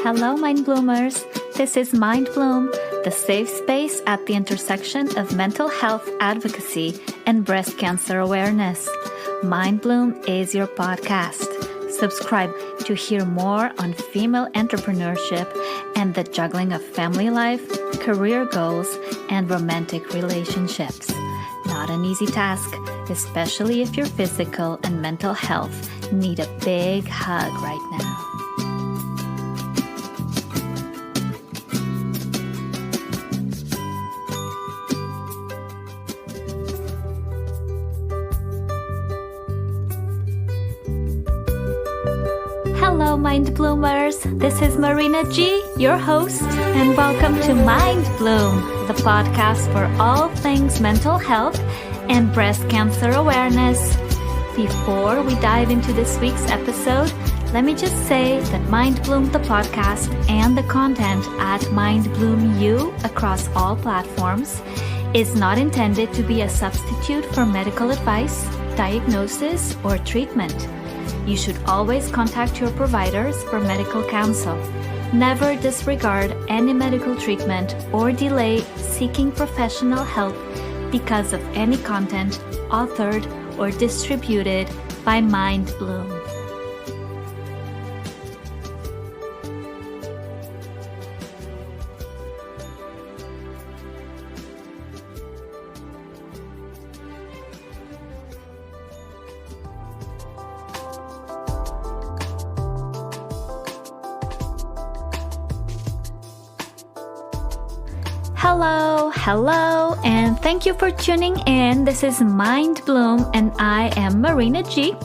Hello, Mind Bloomers. This is Mind Bloom, the safe space at the intersection of mental health advocacy and breast cancer awareness. Mind Bloom is your podcast. Subscribe to hear more on female entrepreneurship and the juggling of family life, career goals, and romantic relationships. Not an easy task, especially if your physical and mental health need a big hug right now. Hello, Mind Bloomers. This is Marina G, your host, and welcome to Mind Bloom, the podcast for all things mental health and breast cancer awareness. Before we dive into this week's episode, let me just say that Mind Bloom, the podcast, and the content at Mind Bloom U across all platforms is not intended to be a substitute for medical advice, diagnosis, or treatment. You should always contact your providers for medical counsel. Never disregard any medical treatment or delay seeking professional help because of any content authored or distributed by Mind Bloom. Hello, and thank you for tuning in. This is Mind Bloom, and I am Marina G.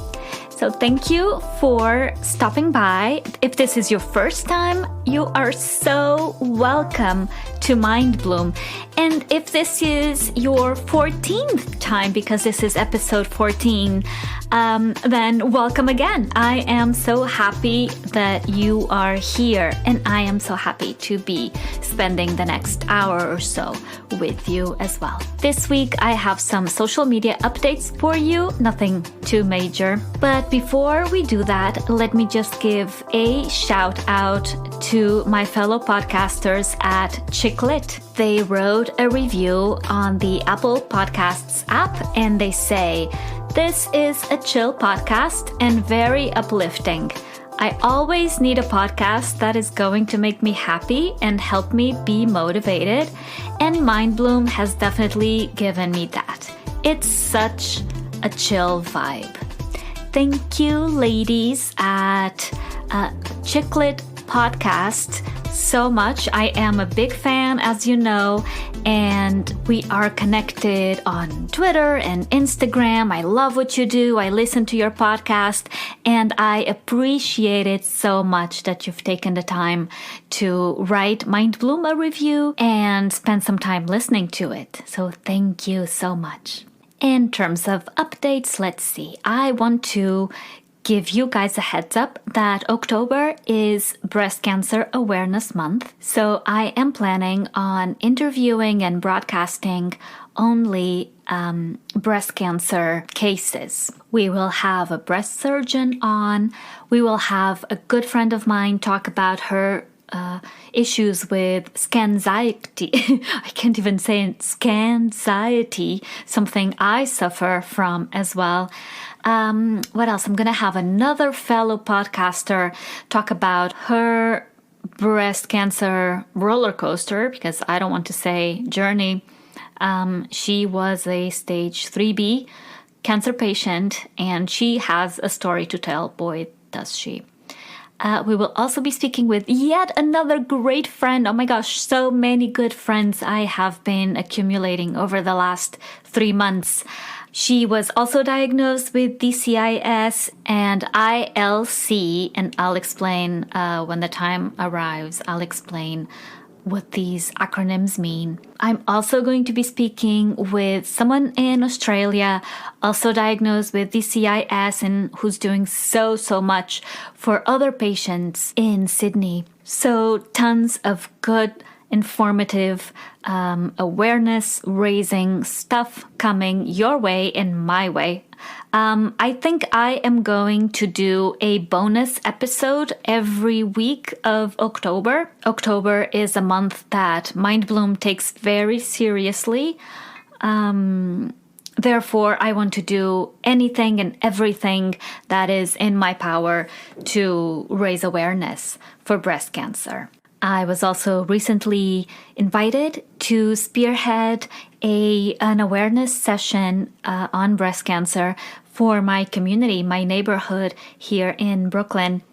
So thank you for stopping by. If this is your first time, you are so welcome to Mind Bloom. And if this is your 14th time, because this is episode 14, then welcome again. I am so happy that you are here, and I am so happy to be spending the next hour or so with you as well. This week, I have some social media updates for you, nothing too major. But before we do that, let me just give a shout out to my fellow podcasters at Chicklit. They wrote a review on the Apple Podcasts app, and they say, "This is a chill podcast and very uplifting. I always need a podcast that is going to make me happy and help me be motivated, and Mind Bloom has definitely given me that. It's such a chill vibe." Thank you, ladies at Chicklit Podcast, so much. I am a big fan, as you know, and we are connected on Twitter and Instagram. I love what you do. I listen to your podcast, and I appreciate it so much that you've taken the time to write Mind Bloom a review and spend some time listening to it. So thank you so much. In terms of updates, let's see. I want to give you guys a heads up that October is Breast Cancer Awareness Month. So I am planning on interviewing and broadcasting only breast cancer cases. We will have a breast surgeon on. We will have a good friend of mine talk about her issues with scanxiety. I can't even say it. Scanxiety, something I suffer from as well. What else? I'm going to have another fellow podcaster talk about her breast cancer roller coaster, because I don't want to say journey. She was a stage 3B cancer patient, and she has a story to tell. Boy, does she. We will also be speaking with yet another great friend. Oh my gosh, so many good friends I have been accumulating over the last 3 months. She was also diagnosed with DCIS and ILC, and I'll explain when the time arrives. I'll explain what these acronyms mean. I'm also going to be speaking with someone in Australia, also diagnosed with DCIS, and who's doing so much for other patients in Sydney. So tons of good, informative, awareness-raising stuff coming your way and my way I think I am going to do a bonus episode every week of October. October is a month that Mind Bloom takes very seriously. Therefore, I want to do anything and everything that is in my power to raise awareness for breast cancer. I was also recently invited to spearhead an awareness session on breast cancer for my community, my neighborhood here in Brooklyn.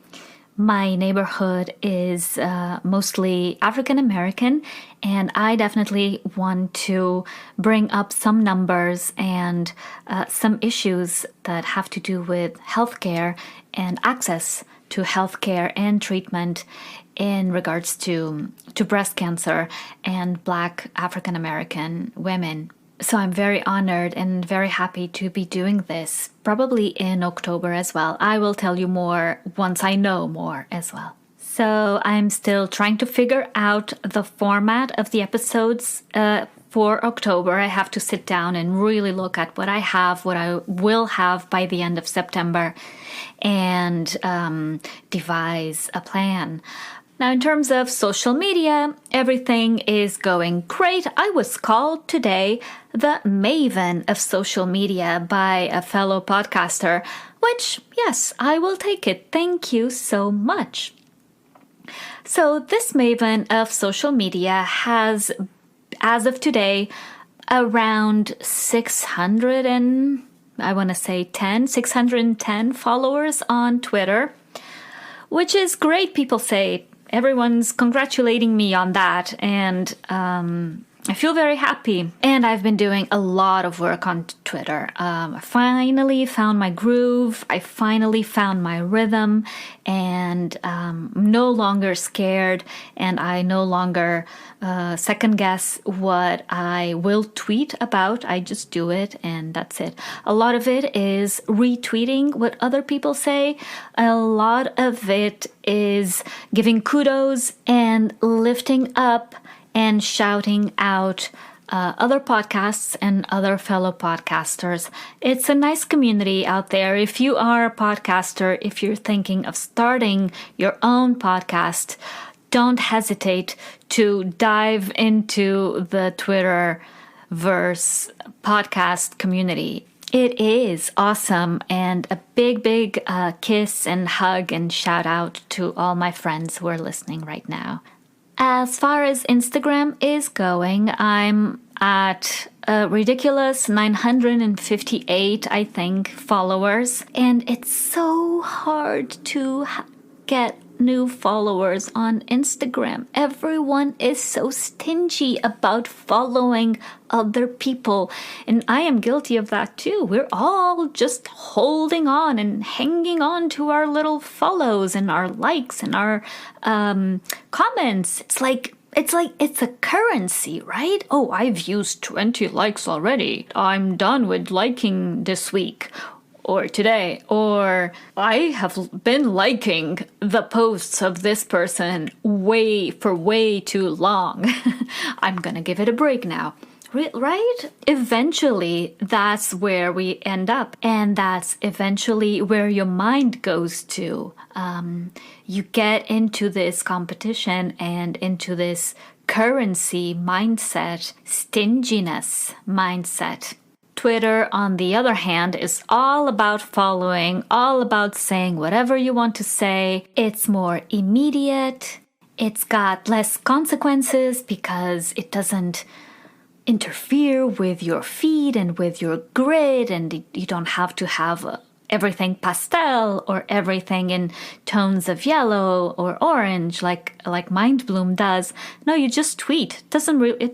My neighborhood is mostly African American, and I definitely want to bring up some numbers and some issues that have to do with healthcare and access to healthcare and treatment in regards to breast cancer and Black African American women. So I'm very honored and very happy to be doing this, probably in October as well. I will tell you more once I know more as well. So I'm still trying to figure out the format of the episodes for October. I have to sit down and really look at what I have, what I will have by the end of September, and devise a plan. Now, in terms of social media, everything is going great. I was called today the maven of social media by a fellow podcaster, which, yes, I will take it. Thank you so much. So this maven of social media has, as of today, around 610 followers on Twitter, which is great, people say. Everyone's congratulating me on that, and I feel very happy. And I've been doing a lot of work on Twitter. I finally found my groove. I finally found my rhythm, and I'm no longer scared, and I no longer second guess what I will tweet about. I just do it, and that's it. A lot of it is retweeting what other people say. A lot of it is giving kudos and lifting up and shouting out other podcasts and other fellow podcasters. It's a nice community out there. If you are a podcaster, if you're thinking of starting your own podcast, don't hesitate to dive into the Twitterverse podcast community. It is awesome, and a big kiss and hug and shout out to all my friends who are listening right now. As far as Instagram is going, I'm at a ridiculous 958, I think, followers. And it's so hard to get new followers on Instagram. Everyone is so stingy about following other people. And I am guilty of that too. We're all just holding on and hanging on to our little follows and our likes and our comments. It's like it's a currency, right? Oh, I've used 20 likes already. I'm done with liking this week. Or today, or I have been liking the posts of this person for way too long. I'm gonna give it a break now. Right? Eventually, that's where we end up. And that's eventually where your mind goes to. You get into this competition and into this currency mindset, stinginess mindset. Twitter, on the other hand, is all about following, all about saying whatever you want to say. It's more immediate. It's got less consequences because it doesn't interfere with your feed and with your grid, and you don't have to have everything pastel or everything in tones of yellow or orange like Mind Bloom does. No, you just tweet. It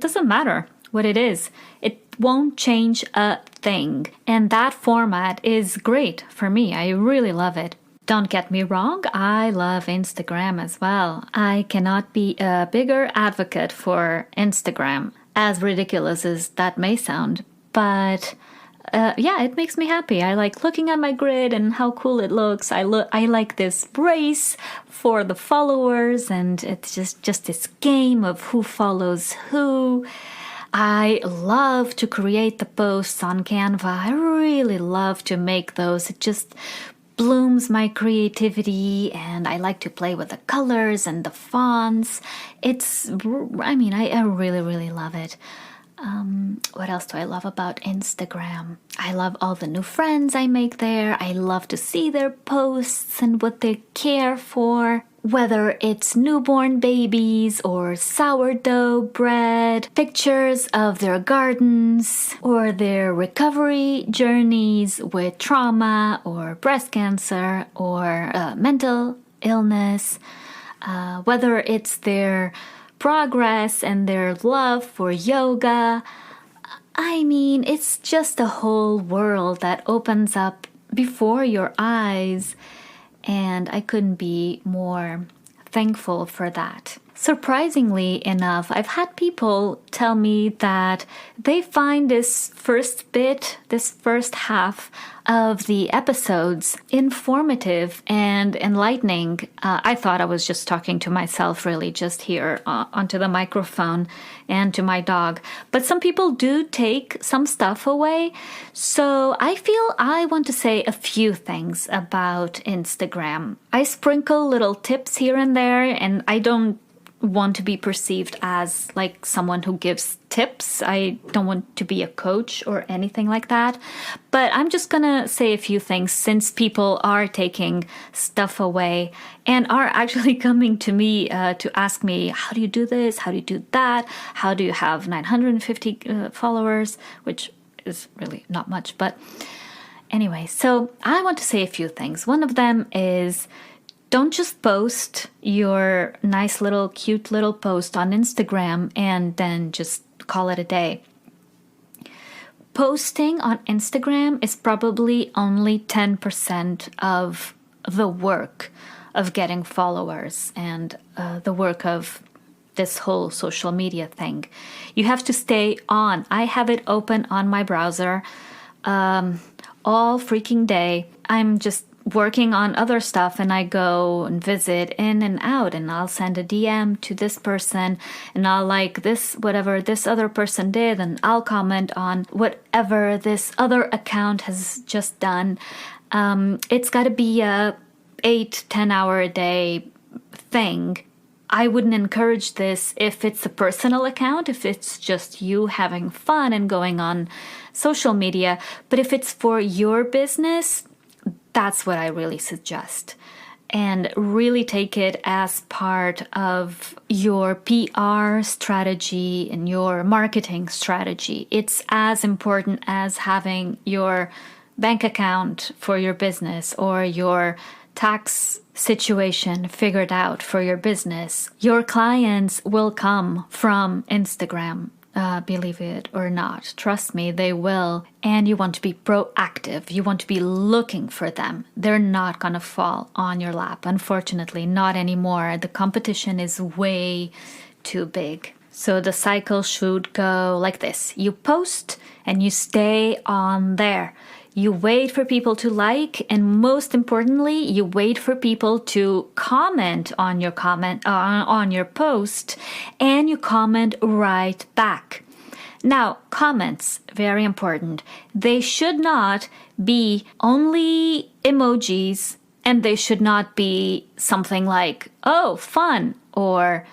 doesn't matter what it is. It won't change a thing. And that format is great for me. I really love it. Don't get me wrong, I love Instagram as well. I cannot be a bigger advocate for Instagram, as ridiculous as that may sound. But yeah, it makes me happy. I like looking at my grid and how cool it looks. I like this race for the followers, and it's just this game of who follows who. I love to create the posts on Canva. I really love to make those. It just blooms my creativity, and I like to play with the colors and the fonts. I really, really love it. What else do I love about Instagram? I love all the new friends I make there. I love to see their posts and what they care for. Whether it's newborn babies or sourdough bread, pictures of their gardens, or their recovery journeys with trauma or breast cancer or mental illness, whether it's their progress and their love for yoga. It's just a whole world that opens up before your eyes, and I couldn't be more thankful for that. Surprisingly enough, I've had people tell me that they find this first half of the episodes informative and enlightening. I thought I was just talking to myself, really, just here onto the microphone and to my dog. But some people do take some stuff away. So I feel I want to say a few things about Instagram. I sprinkle little tips here and there, and I don't want to be perceived as like someone who gives tips. I don't want to be a coach or anything like that. But I'm just gonna say a few things, since people are taking stuff away and are actually coming to me to ask me, how do you do this? How do you do that? How do you have 950 followers? Which is really not much. But anyway, so I want to say a few things. One of them is, don't just post your nice little, cute little post on Instagram and then just call it a day. Posting on Instagram is probably only 10% of the work of getting followers and the work of this whole social media thing. You have to stay on. I have it open on my browser all freaking day. I'm just working on other stuff, and I go and visit in and out, and I'll send a DM to this person, and I'll like this, whatever this other person did, and I'll comment on whatever this other account has just done. It's got to be a 8-10 hour a day thing. I wouldn't encourage this if it's a personal account, if it's just you having fun and going on social media. But if it's for your business, that's what I really suggest. And really take it as part of your PR strategy and your marketing strategy. It's as important as having your bank account for your business or your tax situation figured out for your business. Your clients will come from Instagram. Believe it or not. Trust me, they will. And you want to be proactive. You want to be looking for them. They're not going to fall on your lap. Unfortunately, not anymore. The competition is way too big. So the cycle should go like this. You post and you stay on there. You wait for people to like, and most importantly, you wait for people to comment on your on your post, and you comment right back. Now, comments, very important. They should not be only emojis, and they should not be something like, oh, fun, or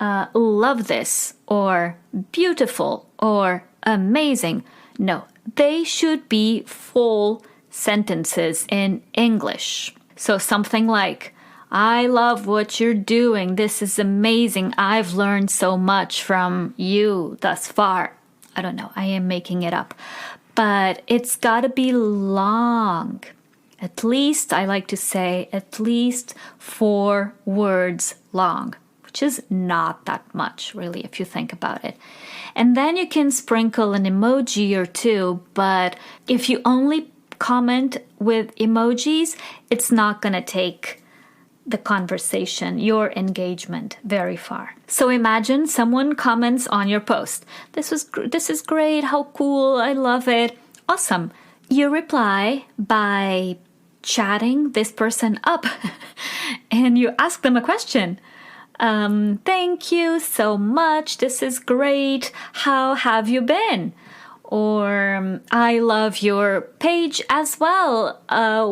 love this, or beautiful, or amazing. No. They should be full sentences in English. So something like, I love what you're doing. This is amazing. I've learned so much from you thus far. I don't know. I am making it up. But it's got to be long. At least, I like to say, at least 4 words long, which is not that much, really, if you think about it. And then you can sprinkle an emoji or two, but if you only comment with emojis, it's not going to take the conversation, your engagement, very far. So imagine someone comments on your post. This is great, how cool, I love it. Awesome. You reply by chatting this person up and you ask them a question. Thank you so much. This is great. How have you been? Or I love your page as well.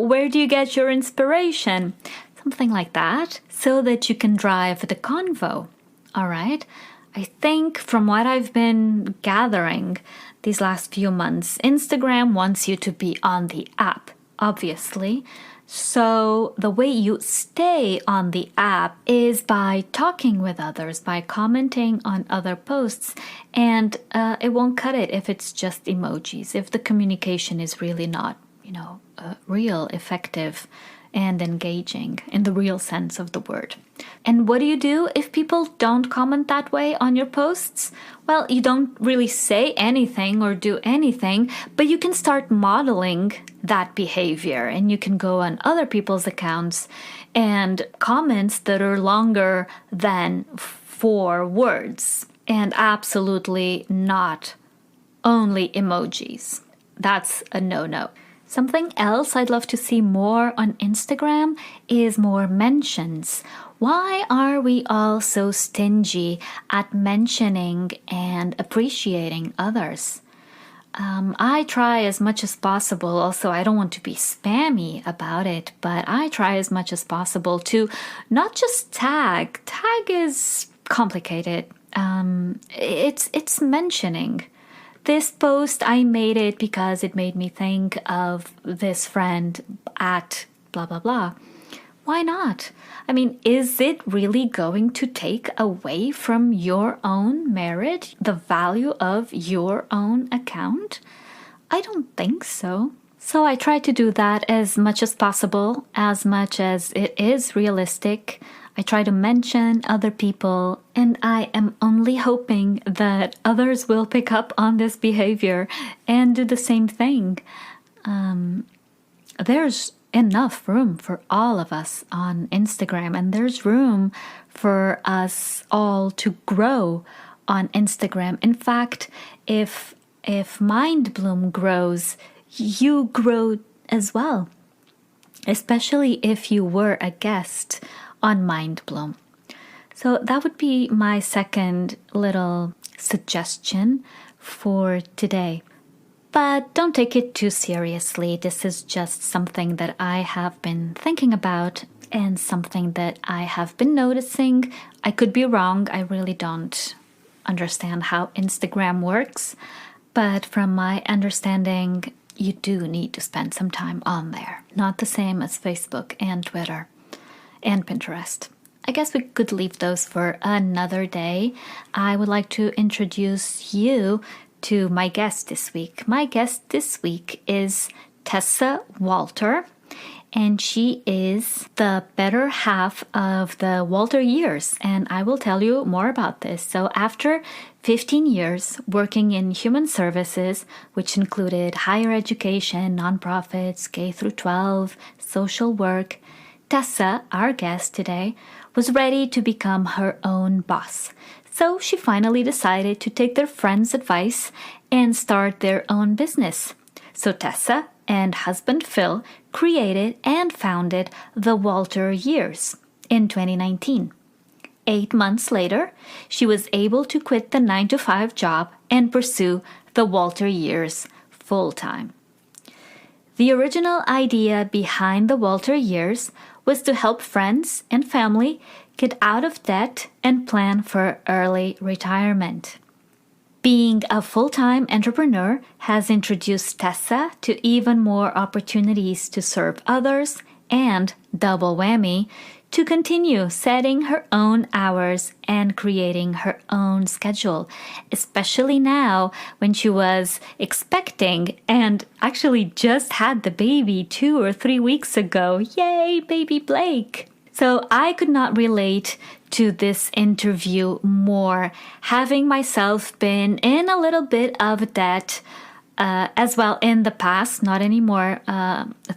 Where do you get your inspiration? Something like that, so that you can drive the convo. All right? I think from what I've been gathering these last few months, Instagram wants you to be on the app, obviously. So the way you stay on the app is by talking with others, by commenting on other posts. And it won't cut it if it's just emojis, if the communication is really not, real, effective, and engaging in the real sense of the word. And what do you do if people don't comment that way on your posts? Well, you don't really say anything or do anything, but you can start modeling that behavior, and you can go on other people's accounts and comments that are longer than 4 words, and absolutely not only emojis. That's a no-no. Something else I'd love to see more on Instagram is more mentions. Why are we all so stingy at mentioning and appreciating others? I try as much as possible. Also, I don't want to be spammy about it, but I try as much as possible to not just tag. Tag is complicated. It's mentioning. This post, I made it because it made me think of this friend at blah, blah, blah. Why not? I mean, is it really going to take away from your own merit, the value of your own account? I don't think so. So I try to do that as much as possible, as much as it is realistic. I try to mention other people, and I am only hoping that others will pick up on this behavior and do the same thing. There's enough room for all of us on Instagram, and there's room for us all to grow on Instagram. In fact, if Mind Bloom grows, you grow as well, especially if you were a guest on Mind Bloom. So that would be my second little suggestion for today. But don't take it too seriously. This is just something that I have been thinking about and something that I have been noticing. I could be wrong. I really don't understand how Instagram works. But from my understanding, you do need to spend some time on there. Not the same as Facebook and Twitter and Pinterest. I guess we could leave those for another day. I would like to introduce you to my guest this week. My guest this week is Tessa Walter, and she is the better half of the Walter years, and I will tell you more about this. So after 15 years working in human services, which included higher education, nonprofits, K through 12, social work, Tessa, our guest today, was ready to become her own boss. So she finally decided to take their friends' advice and start their own business. So Tessa and husband Phil created and founded the Walter Years in 2019. 8 months later, she was able to quit the 9-to-5 job and pursue the Walter Years full-time. The original idea behind the Walter Years was to help friends and family get out of debt and plan for early retirement. Being a full-time entrepreneur has introduced Tessa to even more opportunities to serve others and, double whammy, to continue setting her own hours and creating her own schedule, especially now when she was expecting and actually just had the baby 2 or 3 weeks ago. Yay, baby Blake! So I could not relate to this interview more, having myself been in a little bit of debt as well in the past, not anymore,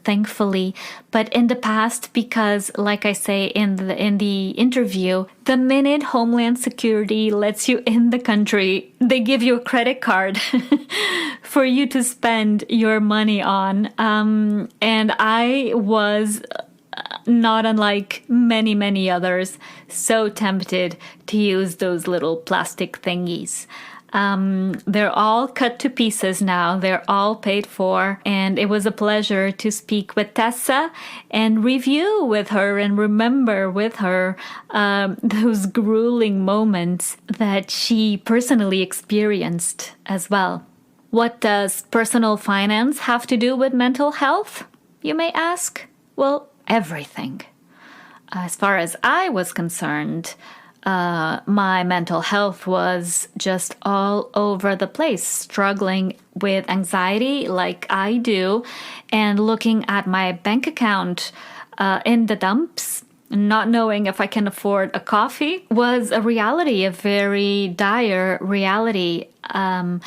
thankfully, but in the past, because like I say in the interview, the minute Homeland Security lets you in the country, they give you a credit card for you to spend your money on. And I was not unlike many, many others, so tempted to use those little plastic thingies. They're all cut to pieces now. They're all paid for. And it was a pleasure to speak with Tessa and review with her and remember with her those grueling moments that she personally experienced as well. What does personal finance have to do with mental health, you may ask? Well, everything. As far as I was concerned, my mental health was just all over the place, struggling with anxiety like I do, and looking at my bank account in the dumps, not knowing if I can afford a coffee was a reality, a very dire reality, and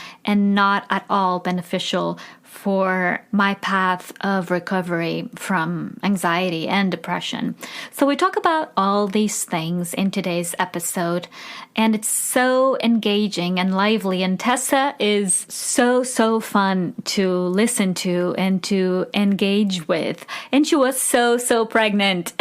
not at all beneficial for my path of recovery from anxiety and depression. So we talk about all these things in today's episode, and it's so engaging and lively, and Tessa is so fun to listen to and to engage with, and she was so pregnant.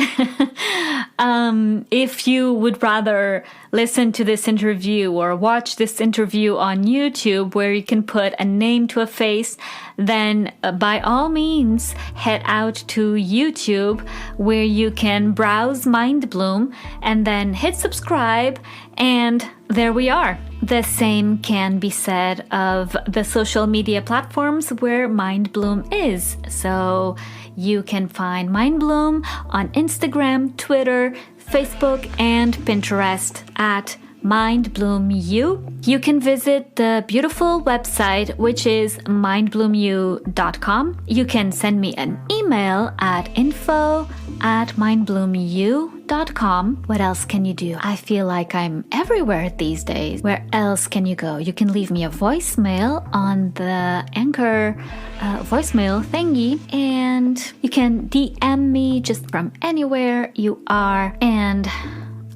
If you would rather listen to this interview or watch this interview on YouTube, where you can put a name to a face, then by all means head out to YouTube, where you can browse Mind Bloom and then hit subscribe, and there we are. The same can be said of the social media platforms where Mind Bloom is. So you can find Mind Bloom on Instagram, Twitter, Facebook, and Pinterest at MindBloomU. You can visit the beautiful website, which is mindbloomu.com. You can send me an email at info@mindbloomu.com. What else can you do? I feel like I'm everywhere these days. Where else can you go? You can leave me a voicemail on the Anchor voicemail thingy, and you can DM me just from anywhere you are, and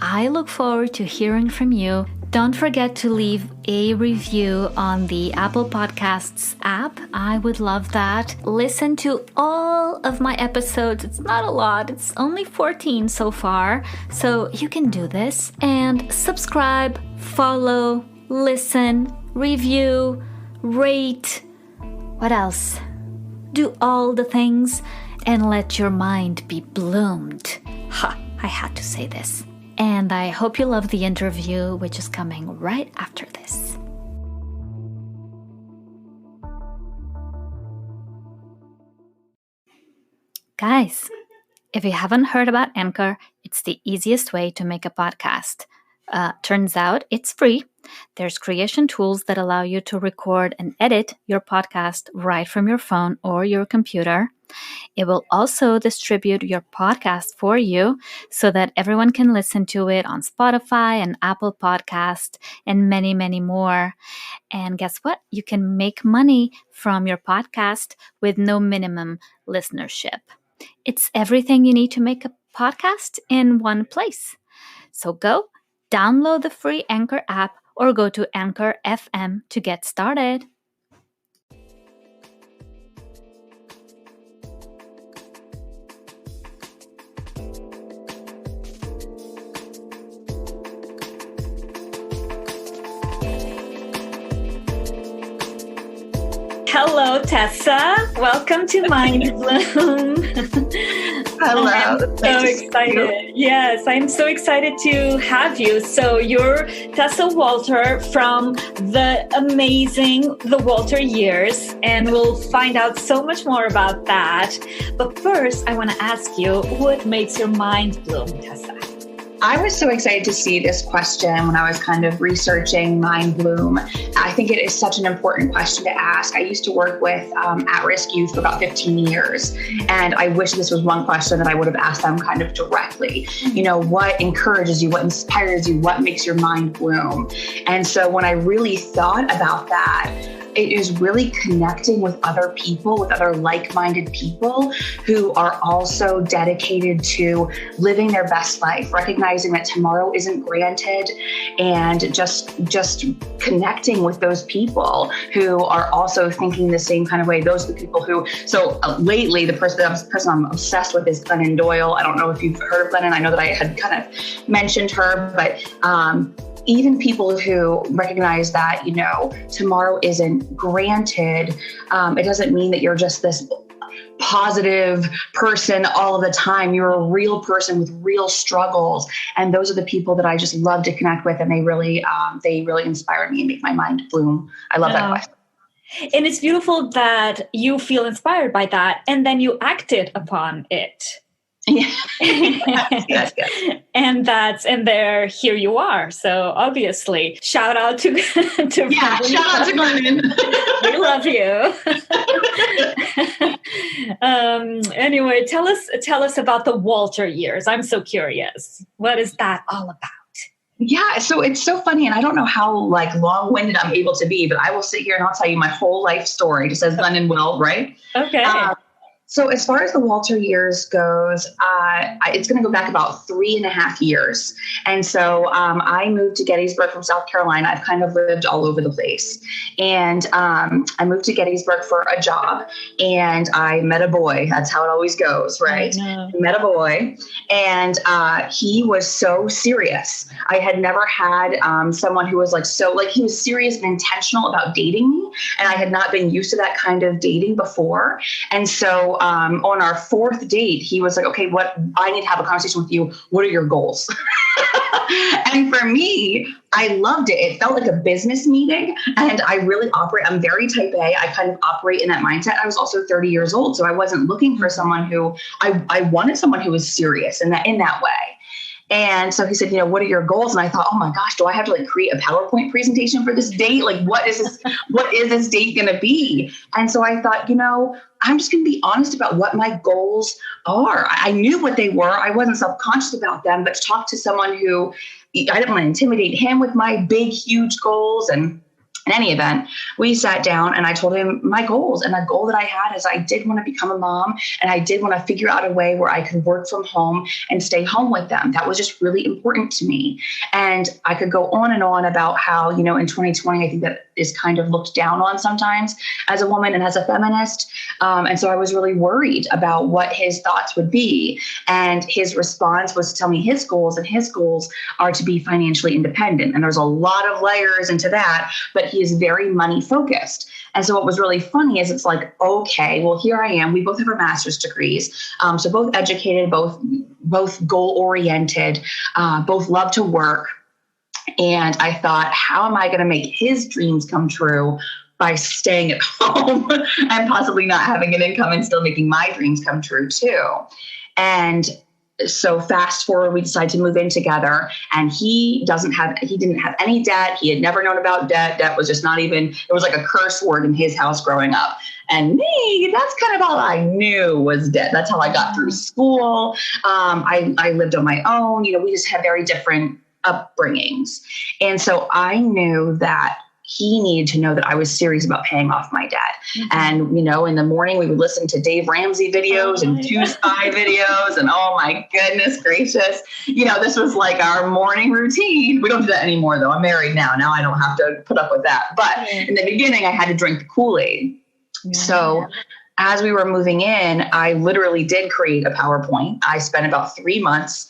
I look forward to hearing from you. Don't forget to leave a review on the Apple Podcasts app. I would love that. Listen to all of my episodes. It's not a lot. It's only 14 so far. So you can do this. And subscribe, follow, listen, review, rate. What else? Do all the things and let your mind be bloomed. Ha! I had to say this. And I hope you love the interview, which is coming right after this. Guys, if you haven't heard about Anchor, it's the easiest way to make a podcast. Turns out it's free. There's creation tools that allow you to record and edit your podcast right from your phone or your computer. It will also distribute your podcast for you so that everyone can listen to it on Spotify and Apple Podcast and many, many more. And guess what? You can make money from your podcast with no minimum listenership. It's everything you need to make a podcast in one place. So go download the free Anchor app or go to Anchor FM to get started. Hello, Tessa. Welcome to Mind Bloom. Hello. I'm so excited. Yes, I'm so excited to have you. So you're Tessa Walter from the amazing The Walter Years, and we'll find out so much more about that. But first, I want to ask you, what makes your mind bloom, Tessa? I was so excited to see this question when I was kind of researching Mind Bloom. I think it is such an important question to ask. I used to work with at-risk youth for about 15 years, and I wish this was one question that I would have asked them kind of directly. You know, what encourages you, what inspires you, what makes your mind bloom? And so when I really thought about that, it is really connecting with other people, with other like-minded people who are also dedicated to living their best life, recognizing recognizing that tomorrow isn't granted, and just connecting with those people who are also thinking the same kind of way. Those are the people who, lately, the person I'm obsessed with is Glennon Doyle. I don't know if you've heard of Glennon. I know that I had kind of mentioned her, but even people who recognize that, tomorrow isn't granted, it doesn't mean that you're just this positive person all of the time. You're a real person with real struggles. And those are the people that I just love to connect with. And they really inspire me and make my mind bloom. I love that question. And it's beautiful that you feel inspired by that and then you acted upon it. Yeah. Yes. And here you are. So obviously, shout out to shout out to Glennon. We love you. Anyway, tell us about the Walter years. I'm so curious. What is that all about? Yeah, so it's so funny, and I don't know how long-winded I'm able to be, but I will sit here and I'll tell you my whole life story, just as Glennon will, right? Okay. So as far as the Walter years goes, it's going to go back about 3.5 years. And so I moved to Gettysburg from South Carolina. I've kind of lived all over the place. And I moved to Gettysburg for a job, and I met a boy. That's how it always goes, right? I met a boy, and he was so serious. I had never had someone who was he was serious and intentional about dating me. And I had not been used to that kind of dating before. And so on our 4th date, he was like, okay, I need to have a conversation with you. What are your goals? And for me, I loved it. It felt like a business meeting, and I really I'm very type A. I kind of operate in that mindset. I was also 30 years old, so I wasn't looking for someone who I wanted someone who was serious in that way. And so he said, what are your goals? And I thought, oh my gosh, do I have to create a PowerPoint presentation for this date? What is this date going to be? And so I thought, I'm just going to be honest about what my goals are. I knew what they were. I wasn't self-conscious about them, but to talk to someone who I didn't want to intimidate him with my big, huge goals. And in any event, we sat down and I told him my goals. And the goal that I had is I did want to become a mom, and I did want to figure out a way where I could work from home and stay home with them. That was just really important to me. And I could go on and on about how, in 2020, I think that is kind of looked down on sometimes as a woman and as a feminist. And so I was really worried about what his thoughts would be. And his response was to tell me his goals, and his goals are to be financially independent. And there's a lot of layers into that, but he is very money focused. And so what was really funny is it's like, okay, well, here I am. We both have our master's degrees. So both educated, both goal oriented, both love to work. And I thought, how am I going to make his dreams come true by staying at home and possibly not having an income and still making my dreams come true too? And so fast forward, we decided to move in together, and he didn't have any debt. He had never known about debt. Debt was just it was like a curse word in his house growing up. And me, that's kind of all I knew was debt. That's how I got through school. I lived on my own. We just had very different upbringings. And so I knew that he needed to know that I was serious about paying off my debt. Mm-hmm. And, in the morning we would listen to Dave Ramsey videos and Two Spy videos. And oh my goodness gracious, this was like our morning routine. We don't do that anymore though. I'm married now. Now I don't have to put up with that. But in the beginning I had to drink the Kool-Aid. Yeah. So as we were moving in, I literally did create a PowerPoint. I spent about 3 months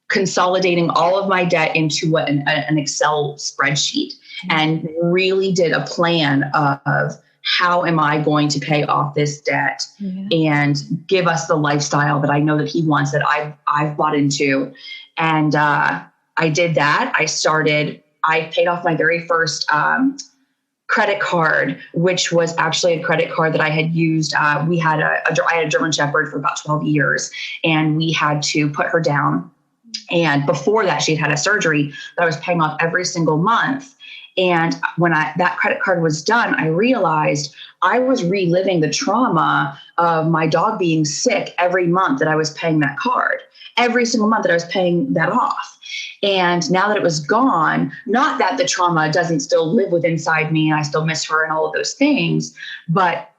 consolidating all of my debt into an Excel spreadsheet, and really did a plan of how am I going to pay off this debt and give us the lifestyle that I know that he wants, that I've bought into. And I did that. I paid off my very first credit card, which was actually a credit card that I had used. I had a German Shepherd for about 12 years, and we had to put her down. And before that, she had a surgery that I was paying off every single month. And when that credit card was done, I realized I was reliving the trauma of my dog being sick every month that I was paying that card, every single month that I was paying that off. And now that it was gone, not that the trauma doesn't still live within inside me and I still miss her and all of those things, but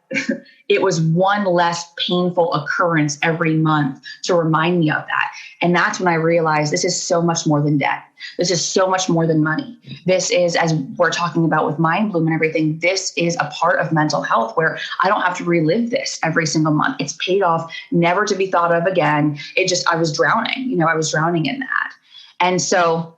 it was one less painful occurrence every month to remind me of that. And that's when I realized this is so much more than debt. This is so much more than money. This is, as we're talking about with Mind Bloom and everything, this is a part of mental health where I don't have to relive this every single month. It's paid off, never to be thought of again. I was drowning, I was drowning in that. And so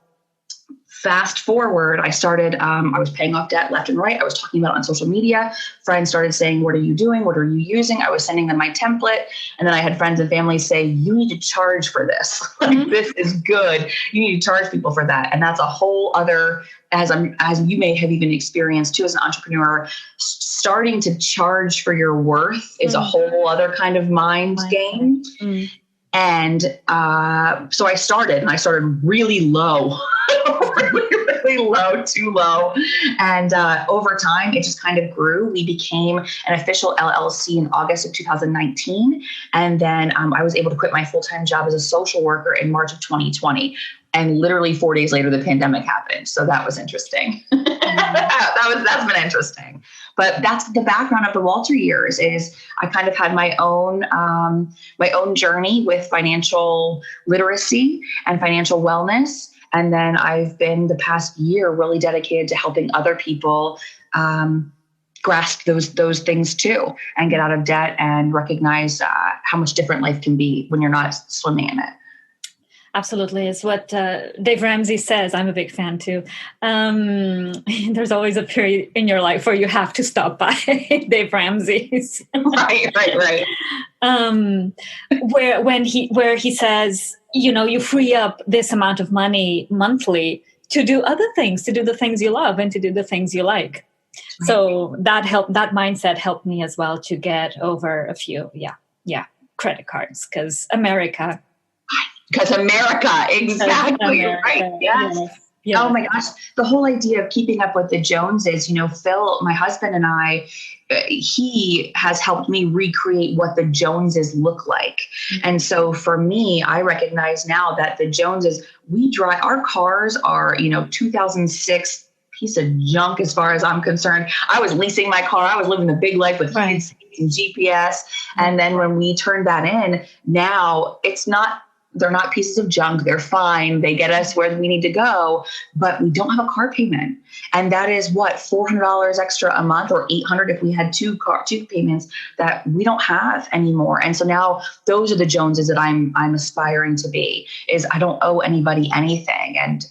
fast forward, I started, I was paying off debt left and right. I was talking about it on social media. Friends started saying, what are you doing? What are you using? I was sending them my template. And then I had friends and family say, you need to charge for this. Like, this is good. You need to charge people for that. And that's a whole other, as you may have even experienced too, as an entrepreneur, starting to charge for your worth is a whole other kind of mind game. And so I started really low, really low, too low. And over time, it just kind of grew. We became an official LLC in August of 2019. And then I was able to quit my full-time job as a social worker in March of 2020. And literally 4 days later, the pandemic happened. So that was interesting. That's been interesting. But that's the background of the Walter years. Is I kind of had my own journey with financial literacy and financial wellness. And then I've been the past year really dedicated to helping other people grasp those things too, and get out of debt and recognize how much different life can be when you're not swimming in it. Absolutely. It's what Dave Ramsey says. I'm a big fan too. There's always a period in your life where you have to stop by Dave Ramsey's. Right. Where he says, you free up this amount of money monthly to do other things, to do the things you love and to do the things you like. Right. So that mindset helped me as well to get over a few, credit cards, because America, exactly. Right. Yes. Yes. Oh my gosh. The whole idea of keeping up with the Joneses, Phil, my husband, and I, he has helped me recreate what the Joneses look like. Mm-hmm. And so for me, I recognize now that the Joneses, our cars are, 2006 piece of junk as far as I'm concerned. I was leasing my car. I was living the big life with heated seats and GPS. And then when we turned that in, now they're not pieces of junk. They're fine. They get us where we need to go, but we don't have a car payment. And that is what, $400 extra a month, or $800 if we had two payments that we don't have anymore. And so now those are the Joneses that I'm aspiring to be, is I don't owe anybody anything. And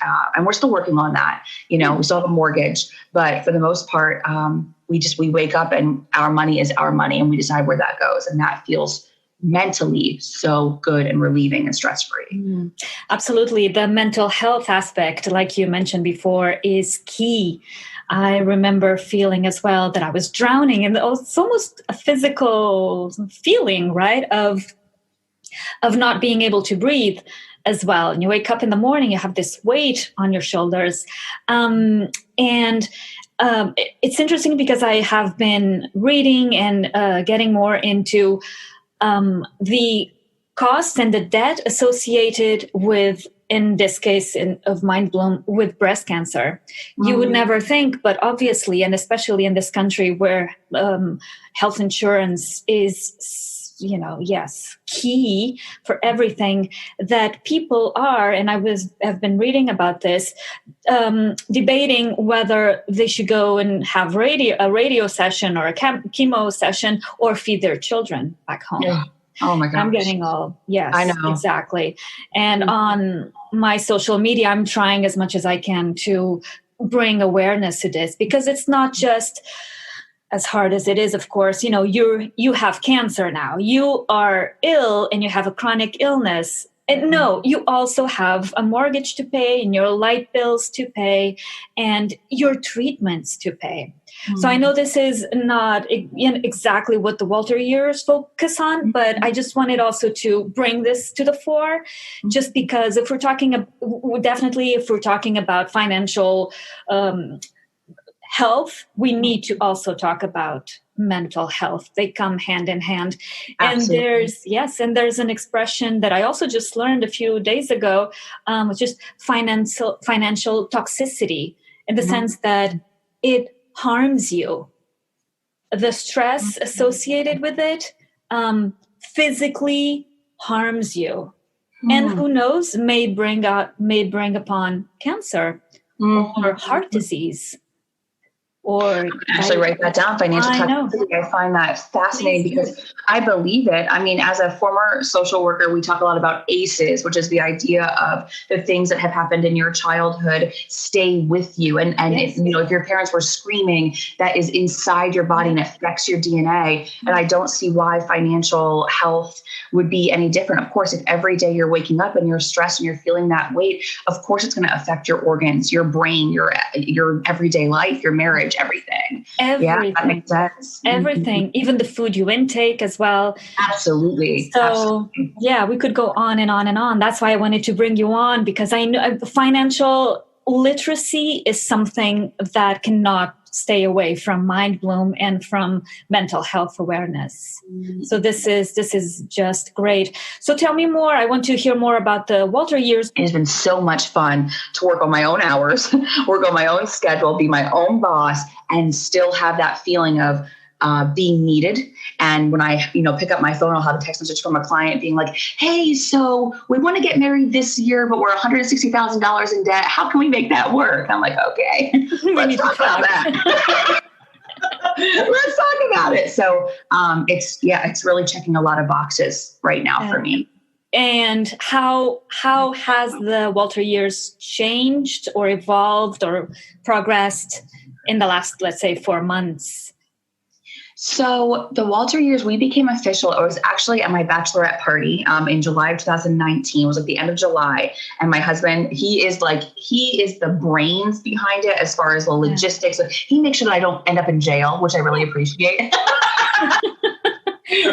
we're still working on that. We still have a mortgage, but for the most part, we wake up and our money is our money and we decide where that goes. And that feels mentally so good and relieving and stress-free. Absolutely. The mental health aspect, like you mentioned before, is key. I remember feeling as well that I was drowning, and it's almost a physical feeling, right, of not being able to breathe as well. And you wake up in the morning, you have this weight on your shoulders. It's interesting because I have been reading and getting more into the costs and the debt associated with, in this case of Mind Bloom, with breast cancer. You would never think, but obviously, and especially in this country where health insurance is, key for everything, that people are, and have been reading about this, debating whether they should go and have a radio session or a chemo session, or feed their children back home. Yeah. Oh my gosh. I'm getting yes, I know. Exactly. And on my social media, I'm trying as much as I can to bring awareness to this, because it's not just, as hard as it is, of course, you have cancer now, you are ill and you have a chronic illness. And no, you also have a mortgage to pay and your light bills to pay and your treatments to pay. So I know this is not exactly what the Walter years focus on, but I just wanted also to bring this to the fore, just because if we're talking about financial health, we need to also talk about mental health. They come hand in hand. Absolutely. And there's an expression that I also just learned a few days ago, which is financial toxicity, in the sense that it harms you the stress associated with it physically harms you. And who knows, may bring upon cancer or heart disease. Or actually write that down, financial toxicity. I find that fascinating because I believe it. I mean, as a former social worker, we talk a lot about ACEs, which is the idea of the things that have happened in your childhood stay with you. And if, if your parents were screaming, that is inside your body and affects your DNA. And I don't see why financial health would be any different. Of course, if every day you're waking up and you're stressed and you're feeling that weight, of course, it's going to affect your organs, your brain, your everyday life, your marriage, everything. Yeah, that makes sense. Everything, even the food you intake as well. Absolutely. So yeah, we could go on and on and on. That's why I wanted to bring you on, because I know financial literacy is something that cannot stay away from Mind Bloom and from mental health awareness. So this is just great. So tell me more. I want to hear more about the Walter years. It's been so much fun to work on my own hours, work on my own schedule, be my own boss, and still have that feeling of being needed. And when I, pick up my phone, I'll have a text message from a client being like, hey, so we want to get married this year, but we're $160,000 in debt. How can we make that work? I'm like, okay, let's talk about that. Let's talk about it. So it's really checking a lot of boxes right now for me. And how has the Walter years changed or evolved or progressed in the last, let's say, 4 months? So the Walter years, we became official. It was actually at my bachelorette party in July of 2019. It was at the end of July. And my husband, he is the brains behind it as far as the logistics. So he makes sure that I don't end up in jail, which I really appreciate.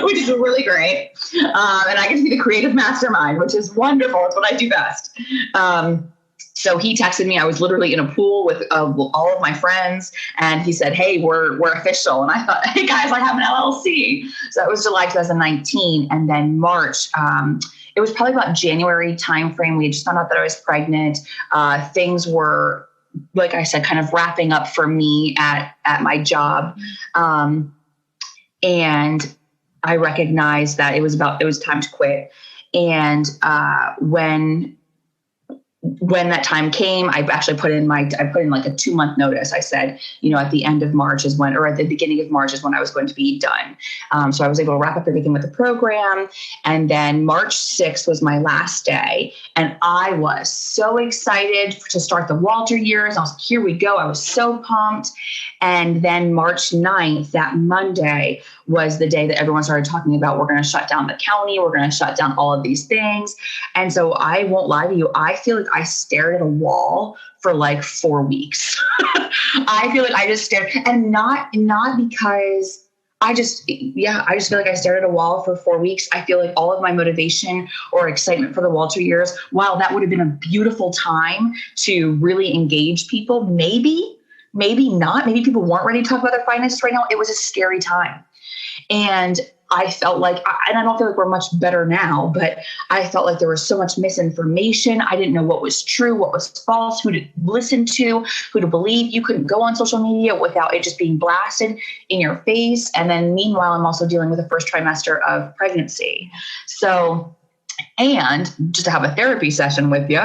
Which is really great. And I get to be the creative mastermind, which is wonderful. It's what I do best. So he texted me. I was literally in a pool with all of my friends, and he said, "Hey, we're official." And I thought, "Hey guys, I have an LLC." So that was July 2019, and then March. It was probably about January timeframe. We just found out that I was pregnant. Things were, like I said, kind of wrapping up for me at my job, and I recognized that it was time to quit. And when that time came, I actually put in like a 2-month notice. I said, at the end of March at the beginning of March is when I was going to be done. So I was able to wrap up everything with the program. And then March 6th was my last day. And I was so excited to start the Walter years. I was like, here we go. I was so pumped. And then March 9th, that Monday, was the day that everyone started talking about, we're going to shut down the county. We're going to shut down all of these things. And so I won't lie to you. I feel like I stared at a wall for like 4 weeks. I feel like I just stared, and not because I just feel like I stared at a wall for 4 weeks. I feel like all of my motivation or excitement for the Walter years, while that would have been a beautiful time to really engage people, maybe not. Maybe people weren't ready to talk about their finances right now. It was a scary time. And I felt like, and I don't feel like we're much better now, but I felt like there was so much misinformation. I didn't know what was true, what was false, who to listen to, who to believe. You couldn't go on social media without it just being blasted in your face. And then meanwhile, I'm also dealing with the first trimester of pregnancy. So, and just to have a therapy session with you.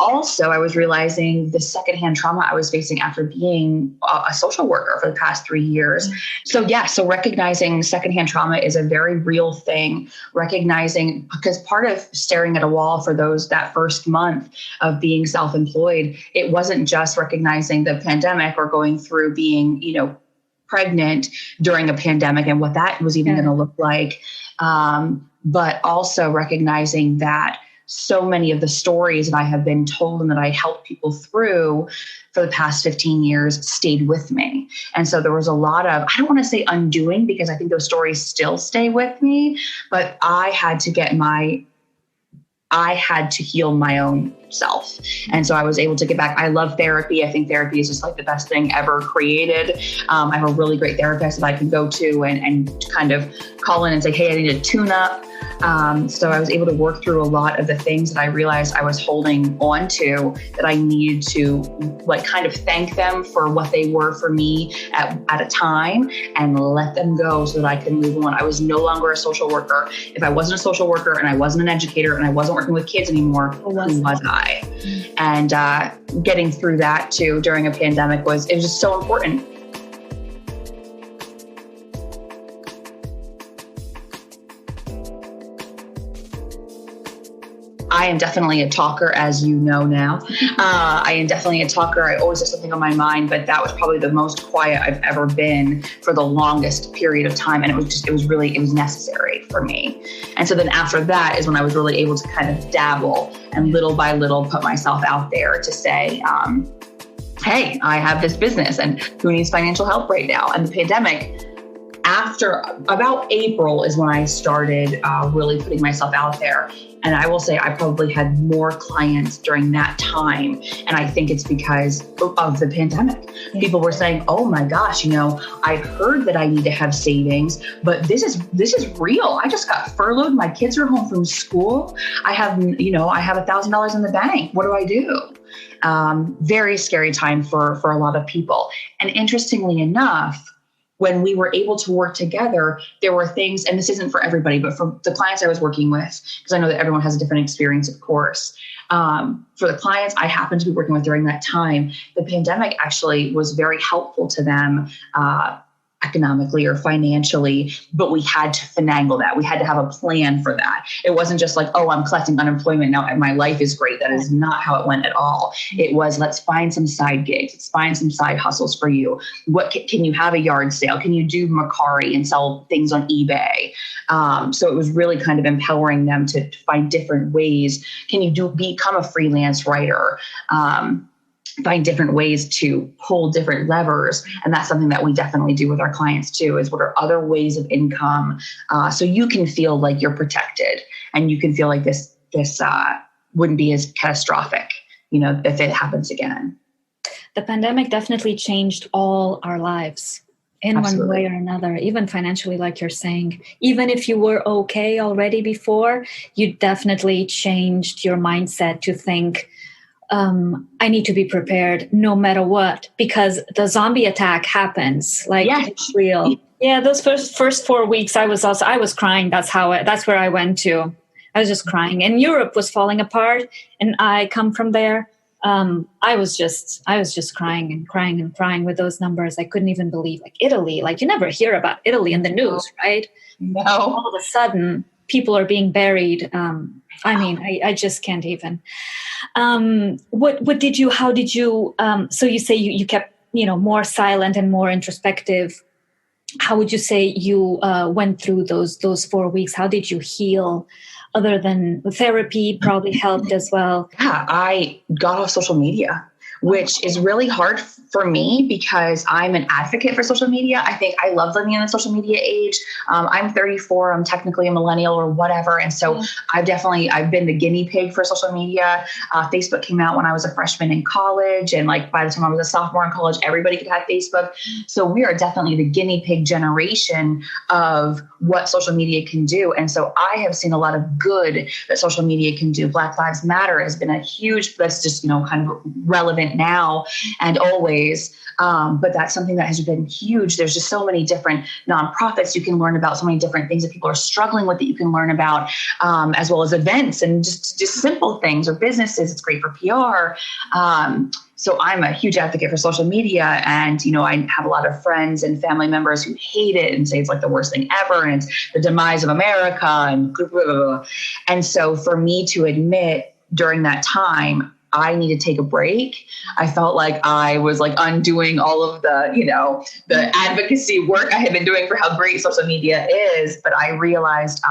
Also, I was realizing the secondhand trauma I was facing after being a social worker for the past 3 years. So recognizing secondhand trauma is a very real thing. Recognizing, because part of staring at a wall for that first month of being self-employed, it wasn't just recognizing the pandemic or going through being, pregnant during a pandemic and what that was even going to look like. But also recognizing that so many of the stories that I have been told and that I helped people through for the past 15 years stayed with me. And so there was a lot of, I don't want to say undoing, because I think those stories still stay with me, but I had to heal my own self. And so I was able to get back. I love therapy. I think therapy is just like the best thing ever created. I have a really great therapist that I can go to and kind of call in and say, hey, I need a tune up. So I was able to work through a lot of the things that I realized I was holding on to, that I needed to like kind of thank them for what they were for me at a time, and let them go so that I could move on. I was no longer a social worker. If I wasn't a social worker and I wasn't an educator and I wasn't working with kids anymore, who was I? And getting through that too during a pandemic it was just so important. I am definitely a talker, as you know now. I am definitely a talker. I always have something on my mind, but that was probably the most quiet I've ever been for the longest period of time. And it was necessary for me. And so then after that is when I was really able to kind of dabble and little by little put myself out there to say, hey, I have this business and who needs financial help right now? And the pandemic, after about April is when I started really putting myself out there. And I will say I probably had more clients during that time. And I think it's because of the pandemic. People were saying, oh my gosh, I heard that I need to have savings, but this is real. I just got furloughed. My kids are home from school. I have $1,000 in the bank. What do I do? Very scary time for a lot of people. And interestingly enough, when we were able to work together, there were things, and this isn't for everybody, but for the clients I was working with, because I know that everyone has a different experience, of course. For the clients I happened to be working with during that time, the pandemic actually was very helpful to them economically or financially, but we had to finagle that. We had to have a plan for that. It wasn't just like, oh, I'm collecting unemployment now and my life is great. That is not how it went at all. It was, let's find some side gigs. Let's find some side hustles for you. What can you have a yard sale? Can you do Macari and sell things on eBay? So it was really kind of empowering them to find different ways. Can you become a freelance writer? Find different ways to pull different levers. And that's something that we definitely do with our clients too, is what are other ways of income, so you can feel like you're protected and you can feel like this wouldn't be as catastrophic, if it happens again. The pandemic definitely changed all our lives in Absolutely. One way or another, even financially, like you're saying. Even if you were okay already before, you definitely changed your mindset to think, I need to be prepared no matter what, because the zombie attack happens. It's real. Yeah. Those first 4 weeks, I was crying. That's where I went to. I was just crying, and Europe was falling apart, and I come from there. I was just crying and crying and crying with those numbers. I couldn't even believe, Italy, you never hear about Italy in the news, right? No. All of a sudden people are being buried. I just can't even. How did you, so you say you kept, more silent and more introspective. How would you say you went through those 4 weeks? How did you heal? Other than therapy probably helped as well. Yeah, I got off social media, which is really hard for me because I'm an advocate for social media. I think I love living in the social media age. I'm 34. I'm technically a millennial or whatever. And so I've been the guinea pig for social media. Facebook came out when I was a freshman in college. And by the time I was a sophomore in college, everybody could have Facebook. So we are definitely the guinea pig generation of what social media can do. And so I have seen a lot of good that social media can do. Black Lives Matter has been that's just, kind of relevant now and always. But that's something that has been huge. There's just so many different nonprofits you can learn about, so many different things that people are struggling with that you can learn about, as well as events and just simple things or businesses. It's great for PR. So I'm a huge advocate for social media, and, I have a lot of friends and family members who hate it and say it's the worst thing ever. And it's the demise of America and blah, blah, blah. And so for me to admit during that time, I need to take a break. I felt like I was undoing all of the, the advocacy work I had been doing for how great social media is. But I realized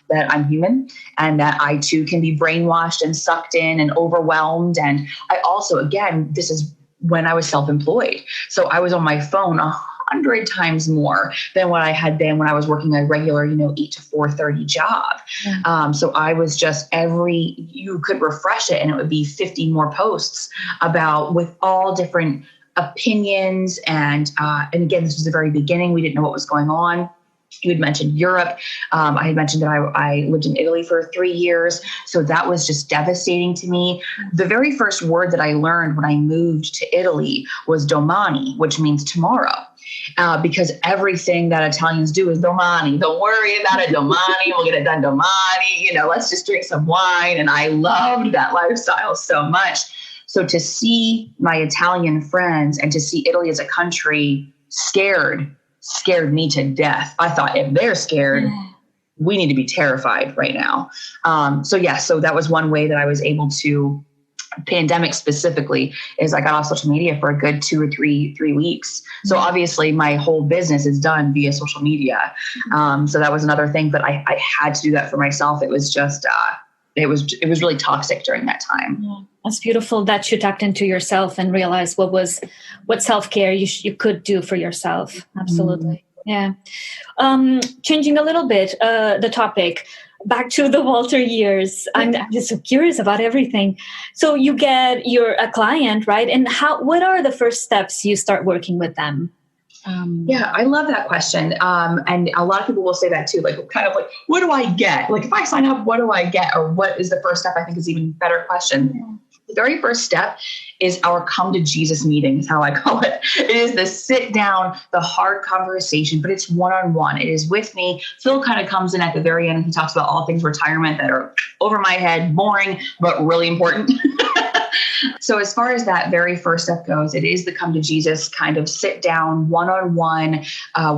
that I'm human and that I too can be brainwashed and sucked in and overwhelmed. And I also, again, this is when I was self-employed. So I was on my phone 100 times more than what I had been when I was working a regular, 8 to 4:30 job. So I was just you could refresh it and it would be 50 more posts with all different opinions. And again, this was the very beginning. We didn't know what was going on. You had mentioned Europe. I had mentioned that I lived in Italy for 3 years. So that was just devastating to me. The very first word that I learned when I moved to Italy was domani, which means tomorrow. Because everything that Italians do is domani. Don't worry about it. Domani, we'll get it done domani. Let's just drink some wine. And I loved that lifestyle so much. So to see my Italian friends and to see Italy as a country scared me to death. I thought, if they're scared, we need to be terrified right now. So that was one way that I was able to, pandemic specifically, is I got off social media for a good 2 or 3 weeks. So obviously my whole business is done via social media. So that was another thing, but I had to do that for myself. It was just, it was really toxic during that time. Yeah. That's beautiful that you tapped into yourself and realized what self-care you could do for yourself. Absolutely. Yeah. Changing a little bit, the topic, back to the Walter years. I'm just so curious about everything. So you get a client, right? And what are the first steps you start working with them? Yeah, I love that question. And a lot of people will say that too, kind of like, what do I get? Like, if I sign up, what do I get? Or what is the first step? I think is even better question. Yeah. The very first step is our come to Jesus meeting, is how I call it. It is the sit down, the hard conversation, but it's one-on-one. It is with me. Phil kind of comes in at the very end and he talks about all things retirement that are over my head, boring, but really important. So as far as that very first step goes, it is the come to Jesus kind of sit down one-on-one.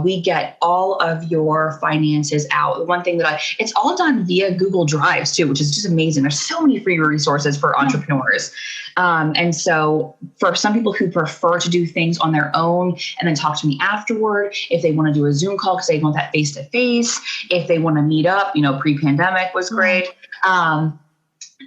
We get all of your finances out. The one thing that it's all done via Google Drives too, which is just amazing. There's so many free resources for entrepreneurs. And so for some people who prefer to do things on their own and then talk to me afterward, if they want to do a Zoom call because they want that face-to-face, if they want to meet up, pre-pandemic was great.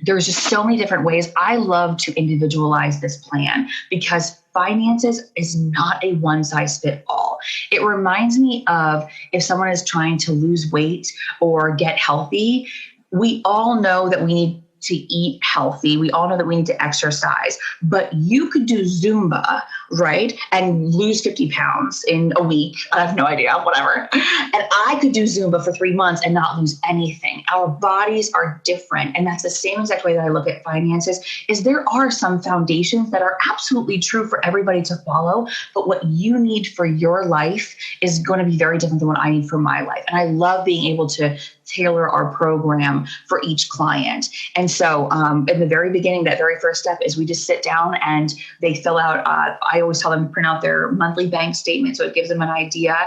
There's just so many different ways. I love to individualize this plan because finances is not a one size fit all. It reminds me of if someone is trying to lose weight or get healthy, we all know that we need to eat healthy. We all know that we need to exercise, but you could do Zumba, right? And lose 50 pounds in a week. I have no idea, whatever. And I could do Zumba for 3 months and not lose anything. Our bodies are different. And that's the same exact way that I look at finances, is there are some foundations that are absolutely true for everybody to follow, but what you need for your life is going to be very different than what I need for my life. And I love being able to tailor our program for each client. And so in the very beginning, that very first step is we just sit down and they fill out, I always tell them print out their monthly bank statement. So it gives them an idea.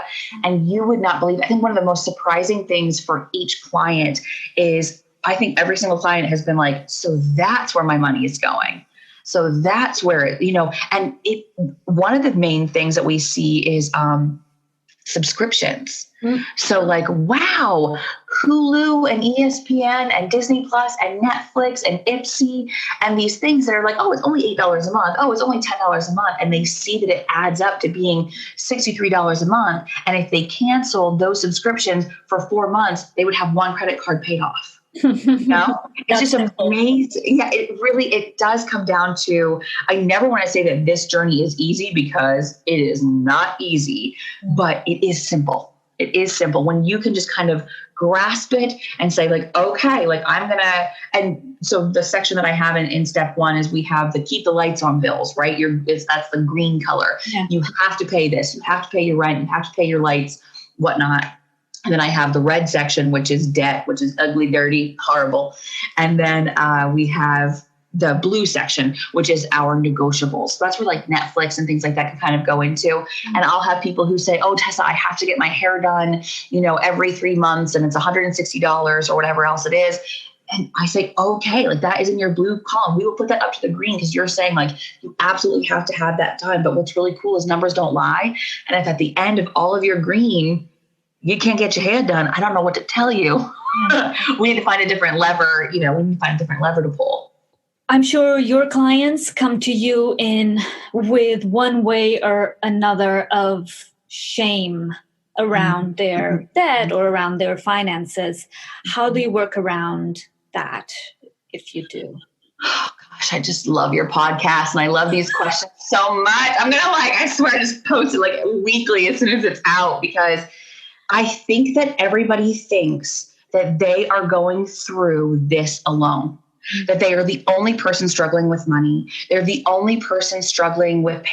And you would not believe, I think one of the most surprising things for each client is I think every single client has been like, so that's where my money is going. So that's where, and one of the main things that we see is subscriptions. So wow, Hulu and ESPN and Disney Plus and Netflix and Ipsy and these things that are like, oh, it's only $8 a month. Oh, it's only $10 a month. And they see that it adds up to being $63 a month. And if they canceled those subscriptions for 4 months, they would have one credit card paid off. It's just amazing. Yeah, it does come down to, I never want to say that this journey is easy because it is not easy, but it is simple. It is simple when you can just kind of grasp it and say okay, I'm going to, and so the section that I have in step 1 is we have the keep the lights on bills, right? That's the green color. Yeah. You have to pay this. You have to pay your rent. You have to pay your lights, whatnot. And then I have the red section, which is debt, which is ugly, dirty, horrible. And then we have the blue section, which is our negotiables. So that's where Netflix and things like that can kind of go into. And I'll have people who say, oh, Tessa, I have to get my hair done, every 3 months and it's $160 or whatever else it is. And I say, okay, that is in your blue column. We will put that up to the green because you're saying you absolutely have to have that done. But what's really cool is numbers don't lie. And if at the end of all of your green, you can't get your hair done, I don't know what to tell you. We need to find a different lever, we need to find a different lever to pull. I'm sure your clients come to you with one way or another of shame around their debt or around their finances. How do you work around that, if you do? Oh gosh, I just love your podcast and I love these questions so much. I'm going to I swear, just post it weekly as soon as it's out because I think that everybody thinks that they are going through this alone, that they are the only person struggling with money. They're the only person struggling with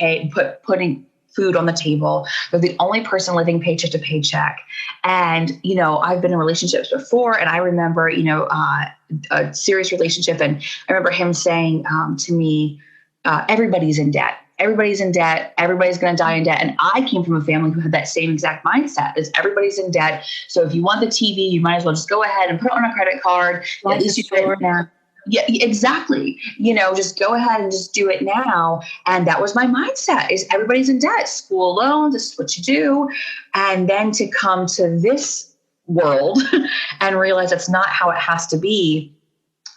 putting food on the table. They're the only person living paycheck to paycheck. And, I've been in relationships before, and I remember, a serious relationship. And I remember him saying to me, everybody's in debt. Everybody's in debt. Everybody's going to die in debt. And I came from a family who had that same exact mindset, is everybody's in debt. So if you want the TV, you might as well just go ahead and put it on a credit card. At least you do it now. Yeah, exactly. Just go ahead and just do it now. And that was my mindset, is everybody's in debt, school loans, this is what you do. And then to come to this world and realize that's not how it has to be.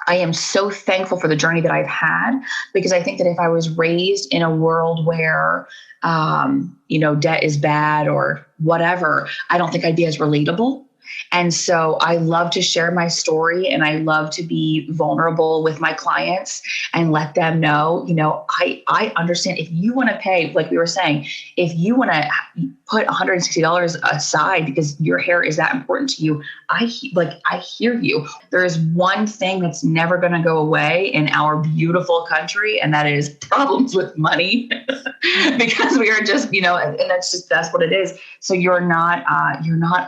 I am so thankful for the journey that I've had, because I think that if I was raised in a world where, debt is bad or whatever, I don't think I'd be as relatable. And so I love to share my story, and I love to be vulnerable with my clients and let them know, I understand if you want to pay, like we were saying, if you want to put $160 aside because your hair is that important to you, I hear you. There is one thing that's never going to go away in our beautiful country, and that is problems with money, because we are just, and that's what it is. So you're not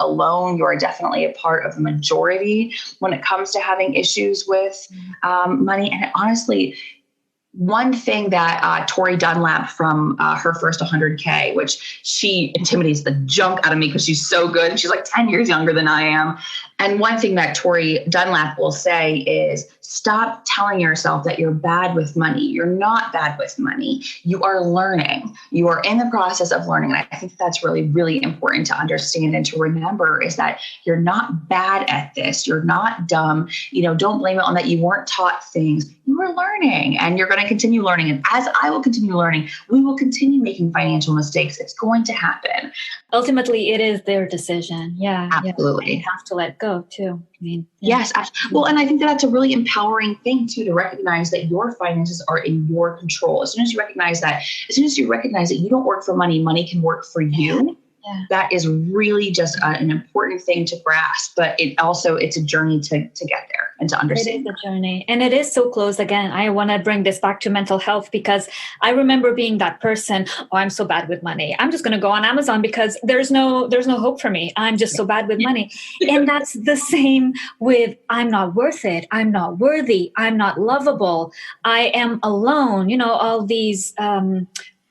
alone. You are definitely a part of the majority when it comes to having issues with money. And honestly, one thing that Tori Dunlap from her first 100K, which she intimidates the junk out of me because she's so good. She's like 10 years younger than I am. And one thing that Tori Dunlap will say is, stop telling yourself that you're bad with money. You're not bad with money. You are learning. You are in the process of learning. And I think that's really, really important to understand and to remember, is that you're not bad at this. You're not dumb. Don't blame it on that you weren't taught things. You were learning, and you're going to continue learning. And as I will continue learning, we will continue making financial mistakes. It's going to happen. Ultimately, it is their decision. Yeah. Absolutely. Yeah. You have to let go too. Yes. Well, and I think that's a really empowering thing too, to recognize that your finances are in your control. As soon as you recognize that you don't work for money, money can work for you. Yeah. That is really just an important thing to grasp, but it's a journey to get there and to understand. It is a journey, and it is so close. Again, I want to bring this back to mental health, because I remember being that person. Oh, I'm so bad with money. I'm just going to go on Amazon because there's no hope for me. I'm just so bad with money. And that's the same with, I'm not worth it. I'm not worthy. I'm not lovable. I am alone. All these,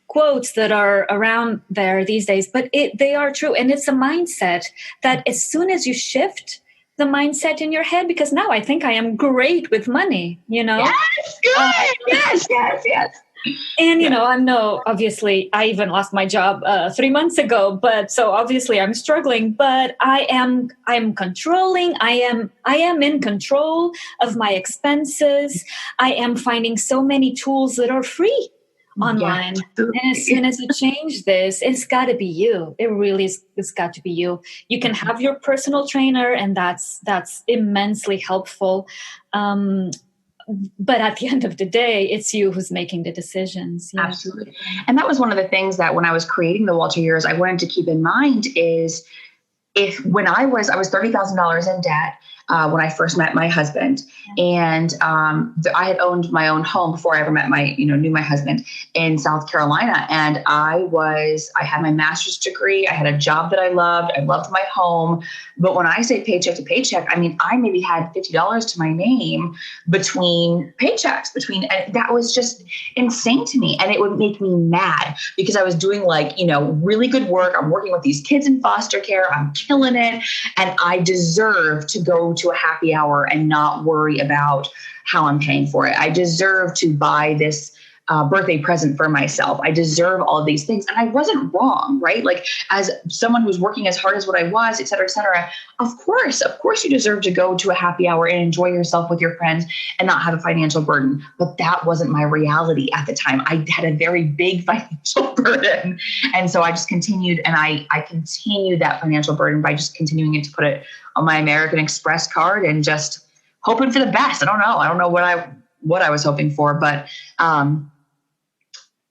quotes that are around there these days, but they are true. And it's a mindset that as soon as you shift the mindset in your head, because now I think I am great with money, Yes, good. Yes. And, obviously I even lost my job 3 months ago, but so obviously I'm struggling, but I'm controlling. I am in control of my expenses. I am finding so many tools that are free online. Yeah. And as soon as you change this, it's got to be you. It really is. It's got to be you. You can have your personal trainer, and that's immensely helpful. But at the end of the day, it's you who's making the decisions. Yeah. Absolutely. And that was one of the things that when I was creating the Walter Years, I wanted to keep in mind is, when I was $30,000 in debt, when I first met my husband, and I had owned my own home before I ever knew my husband in South Carolina. And I had my master's degree. I had a job that I loved. I loved my home. But when I say paycheck to paycheck, I mean, I maybe had $50 to my name between paychecks, and that was just insane to me. And it would make me mad, because I was doing really good work. I'm working with these kids in foster care. I'm killing it. And I deserve to go to a happy hour and not worry about how I'm paying for it. I deserve to buy this birthday present for myself. I deserve all of these things. And I wasn't wrong, right? Like, as someone who's working as hard as what I was, et cetera, of course you deserve to go to a happy hour and enjoy yourself with your friends and not have a financial burden. But that wasn't my reality at the time. I had a very big financial burden. And so I just continued, and I continued that financial burden by just continuing to put it on my American Express card and just hoping for the best. I don't know what I was hoping for, but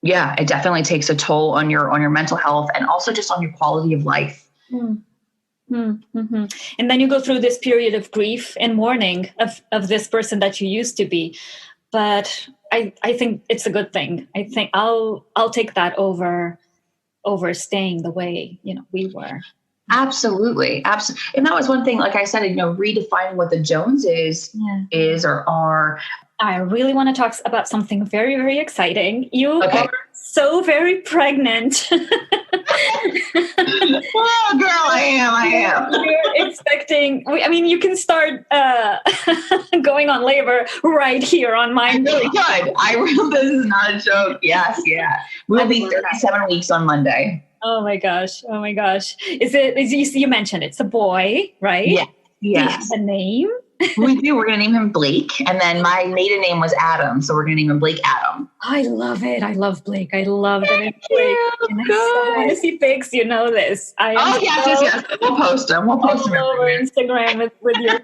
yeah, it definitely takes a toll on your mental health, and also just on your quality of life. Mm-hmm. And then you go through this period of grief and mourning of this person that you used to be. But I think it's a good thing. I think I'll take that over staying the way, we were. Absolutely. Absolutely. And that was one thing, like I said, redefining what the Joneses is or are. I really want to talk about something very, very exciting. You are so very pregnant. Oh, girl, I am. You're expecting, you can start going on labor right here on my. Really good. This is not a joke. Yes. Yeah. We'll be 37 weeks on Monday. Oh my gosh. You mentioned it's a boy, right? Yeah. Yes. Do you have a name? We do. We're going to name him Blake. And then my maiden name was Adam. So we're going to name him Blake Adam. I love it. I love Blake. I love that it's Blake. And I want to see pics. You know this. Yes. We'll post them. We'll post them over Instagram with your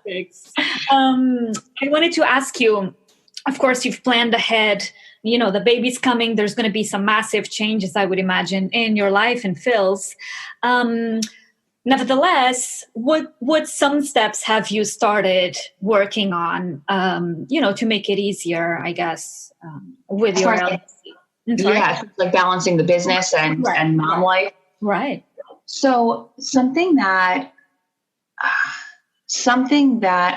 pics. I wanted to ask you, of course, you've planned ahead. The baby's coming. There's going to be some massive changes, I would imagine, in your life and Phil's. Nevertheless, what some steps have you started working on, to make it easier, I guess, with your LLC? Yeah, like balancing the business and mom life. Right. So something that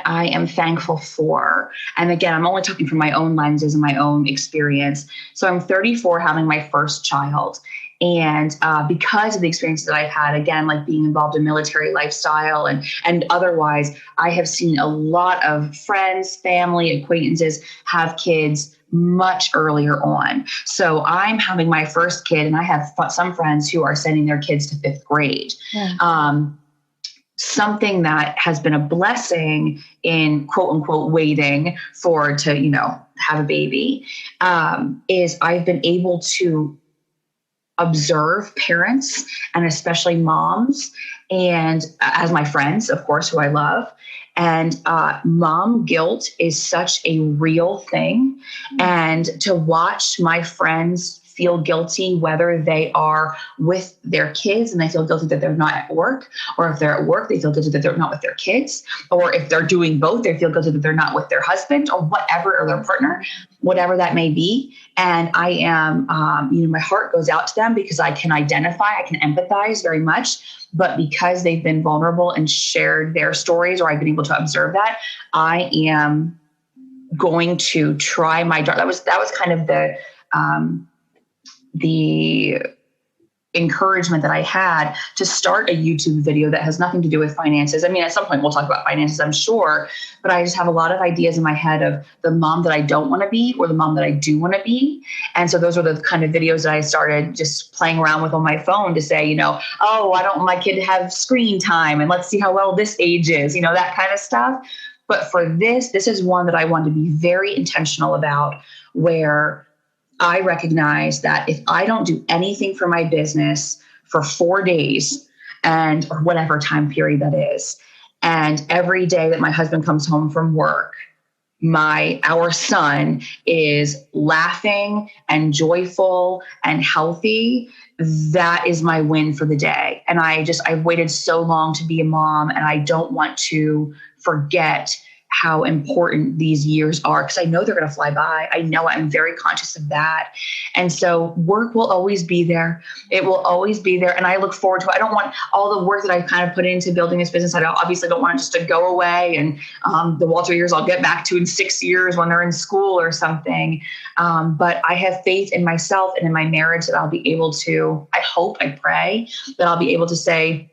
I am thankful for, and again, I'm only talking from my own lenses and my own experience. So I'm 34, having my first child. And because of the experiences that I've had, again, like being involved in military lifestyle and otherwise, I have seen a lot of friends, family, acquaintances have kids much earlier on. So I'm having my first kid, and I have some friends who are sending their kids to 5th grade. Yeah. Something that has been a blessing in quote unquote waiting to have a baby is I've been able to observe parents and especially moms, and as my friends, of course, who I love. And mom guilt is such a real thing. And to watch my friends feel guilty, whether they are with their kids and they feel guilty that they're not at work, or if they're at work, they feel guilty that they're not with their kids, or if they're doing both, they feel guilty that they're not with their husband or whatever, or their partner, whatever that may be. And I am, my heart goes out to them because I can identify, I can empathize very much, but because they've been vulnerable and shared their stories, or I've been able to observe that, I am going to try my dark. That was kind of the encouragement that I had to start a YouTube video that has nothing to do with finances. I mean, at some point we'll talk about finances, I'm sure, but I just have a lot of ideas in my head of the mom that I don't want to be or the mom that I do want to be. And so those are the kind of videos that I started just playing around with on my phone to say, I don't want my kid to have screen time, and let's see how well this age is, that kind of stuff. But for this is one that I want to be very intentional about, where I recognize that if I don't do anything for my business for 4 days or whatever time period that is, and every day that my husband comes home from work, our son is laughing and joyful and healthy, that is my win for the day. And I've waited so long to be a mom, and I don't want to forget how important these years are, because I know they're going to fly by. I know I'm very conscious of that. And so work will always be there. It will always be there. And I look forward to it. I don't want all the work that I've kind of put into building this business. I obviously don't want it just to go away. And the Walter years I'll get back to in 6 years when they're in school or something. But I have faith in myself and in my marriage that I'll be able to, I pray that I'll be able to say,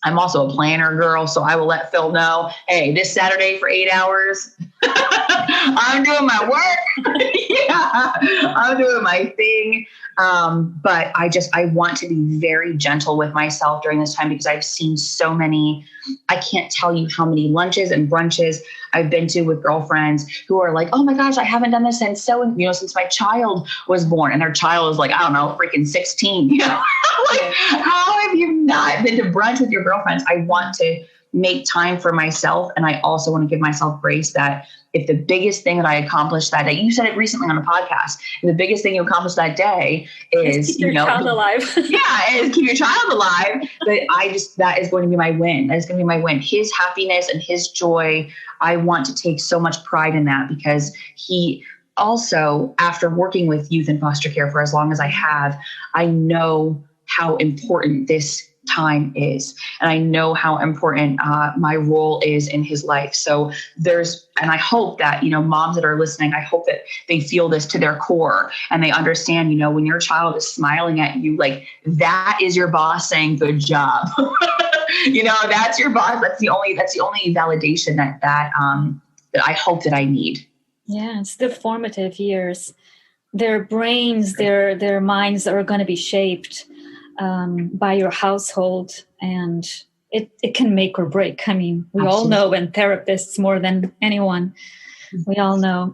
I'm also a planner girl, so I will let Phil know, hey, this Saturday for 8 hours, I'm doing my work. Yeah, I'm doing my thing. But I want to be very gentle with myself during this time, because I've seen so many, I can't tell you how many lunches and brunches I've been to with girlfriends who are like, oh my gosh, I haven't done this since since my child was born, and their child is like, I don't know, freaking 16, like, how have you not been to brunch with your girlfriends? I want to, make time for myself. And I also want to give myself grace that if the biggest thing that I accomplished that day, you said it recently on a podcast, and the biggest thing you accomplished that day is, keep your child alive. is keep your child alive. But that is going to be my win. That is going to be my win. His happiness and his joy. I want to take so much pride in that, because he also, after working with youth in foster care for as long as I have, I know how important this time is. And I know how important my role is in his life. So and I hope that, moms that are listening, I hope that they feel this to their core and they understand, when your child is smiling at you, like that is your boss saying, good job. That's your boss. That's the only validation that I hope that I need. Yeah, it's the formative years. Their brains, their minds are going to be shaped by your household, and it can make or break. I mean, we Absolutely. All know, and therapists more than anyone, we all know.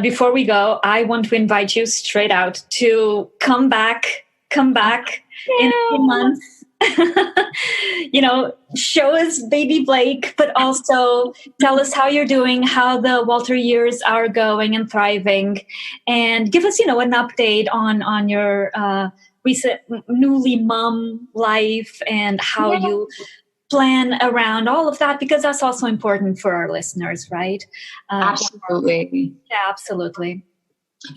Before we go, I want to invite you straight out to come back in a few months. Show us baby Blake, but also tell us how you're doing, how the Walter years are going and thriving, and give us, an update on your recent newly mom life and how you plan around all of that, because that's also important for our listeners, right? Absolutely. Yeah, absolutely.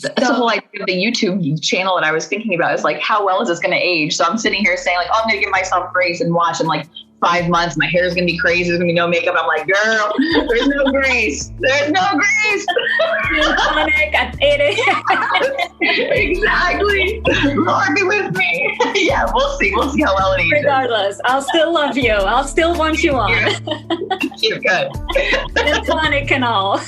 That's the whole idea of the YouTube channel that I was thinking about, is like, how well is this going to age? So I'm sitting here saying like, I'm going to give myself grace and watch in like 5 months. My hair is going to be crazy. There's going to be no makeup. I'm like, girl, there's no grace. There's no grace. Tonic at 8 a.m. Exactly. Lord, be with me. Yeah, we'll see. We'll see how well it ages. Regardless, I'll still love you. I'll still want you on. You're good. The tonic and all.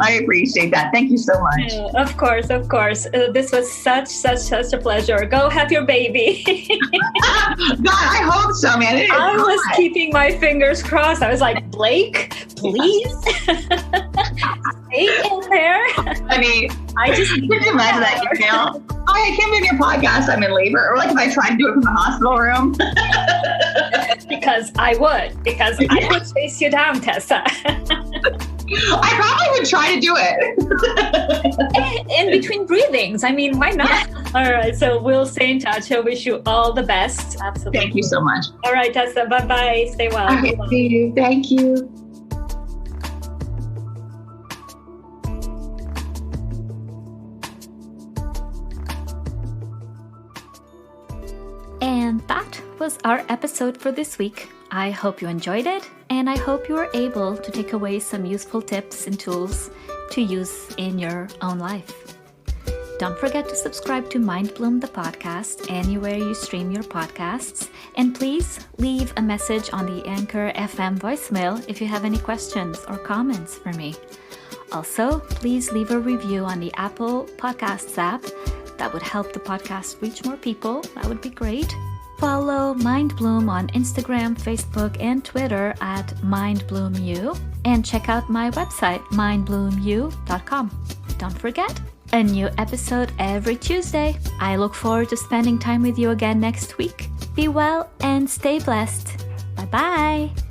I appreciate that. Thank you so much. Of course. This was such a pleasure. Go have your baby. God, I hope so, man. I was keeping my fingers crossed. I was like, Blake, please stay in there. I mean, I just can you imagine that email? I can't believe your podcast. I'm in labor. Or like if I tried to do it from the hospital room. Because I would chase you down, Tessa. I probably would try to do it. In between breathings. I mean, why not? Yeah. All right. So we'll stay in touch. I wish you all the best. Absolutely. Thank you so much. All right, Tessa. Bye-bye. Stay well. Okay, see you. Thank you. And that was our episode for this week. I hope you enjoyed it, and I hope you were able to take away some useful tips and tools to use in your own life. Don't forget to subscribe to Mind Bloom the podcast anywhere you stream your podcasts, and please leave a message on the Anchor FM voicemail if you have any questions or comments for me. Also, please leave a review on the Apple Podcasts app. That would help the podcast reach more people. That would be great. Follow Mind Bloom on Instagram, Facebook, and Twitter at MindBloomU. And check out my website, mindbloomu.com. Don't forget, a new episode every Tuesday. I look forward to spending time with you again next week. Be well and stay blessed. Bye-bye.